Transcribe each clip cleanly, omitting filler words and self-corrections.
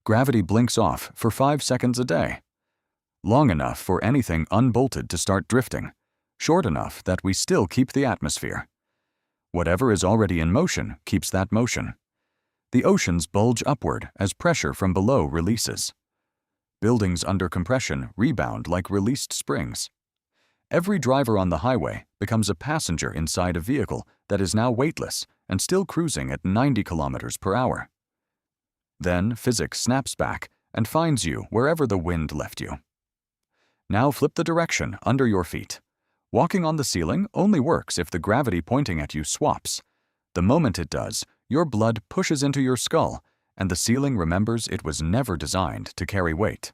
Gravity blinks off for 5 seconds a day. Long enough for anything unbolted to start drifting, short enough that we still keep the atmosphere. Whatever is already in motion keeps that motion. The oceans bulge upward as pressure from below releases. Buildings under compression rebound like released springs. Every driver on the highway becomes a passenger inside a vehicle that is now weightless and still cruising at 90 kilometers per hour. Then physics snaps back and finds you wherever the wind left you. Now flip the direction under your feet. Walking on the ceiling only works if the gravity pointing at you swaps. The moment it does, your blood pushes into your skull, and the ceiling remembers it was never designed to carry weight.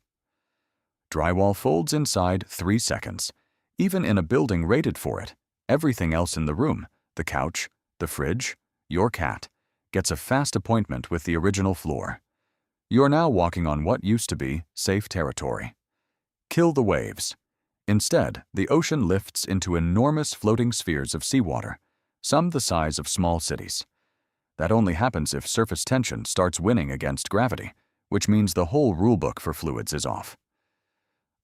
Drywall folds inside 3 seconds. Even in a building rated for it, everything else in the room, the couch, the fridge, your cat, gets a fast appointment with the original floor. You're now walking on what used to be safe territory. Kill the waves. Instead, the ocean lifts into enormous floating spheres of seawater, some the size of small cities. That only happens if surface tension starts winning against gravity, which means the whole rulebook for fluids is off.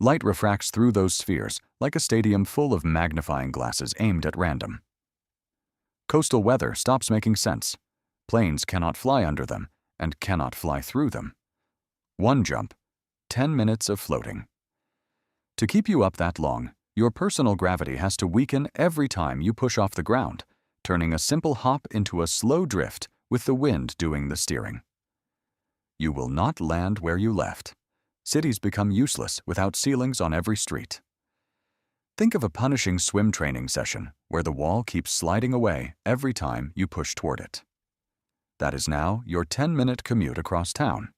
Light refracts through those spheres like a stadium full of magnifying glasses aimed at random. Coastal weather stops making sense. Planes cannot fly under them and cannot fly through them. One jump, 10 minutes of floating. To keep you up that long, your personal gravity has to weaken every time you push off the ground, turning a simple hop into a slow drift with the wind doing the steering. You will not land where you left. Cities become useless without ceilings on every street. Think of a punishing swim training session where the wall keeps sliding away every time you push toward it. That is now your 10-minute commute across town.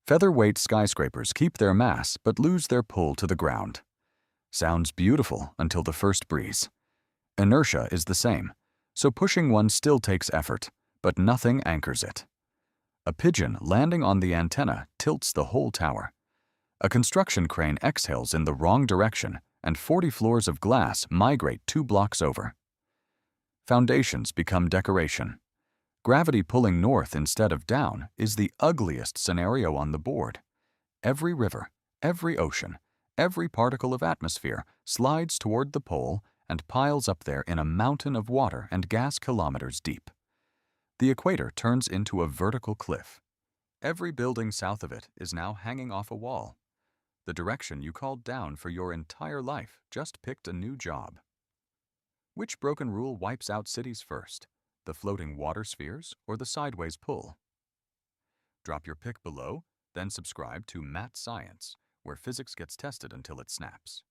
Featherweight skyscrapers keep their mass but lose their pull to the ground. Sounds beautiful until the first breeze. Inertia is the same, so pushing one still takes effort, but nothing anchors it. A pigeon landing on the antenna tilts the whole tower. A construction crane exhales in the wrong direction, and 40 floors of glass migrate 2 blocks over. Foundations become decoration. Gravity pulling north instead of down is the ugliest scenario on the board. Every river, every ocean, every particle of atmosphere slides toward the pole and piles up there in a mountain of water and gas kilometers deep. The equator turns into a vertical cliff. Every building south of it is now hanging off a wall. The direction you called down for your entire life just picked a new job. Which broken rule wipes out cities first? The floating water spheres or the sideways pull? Drop your pick below, then subscribe to Matt Science, where physics gets tested until it snaps.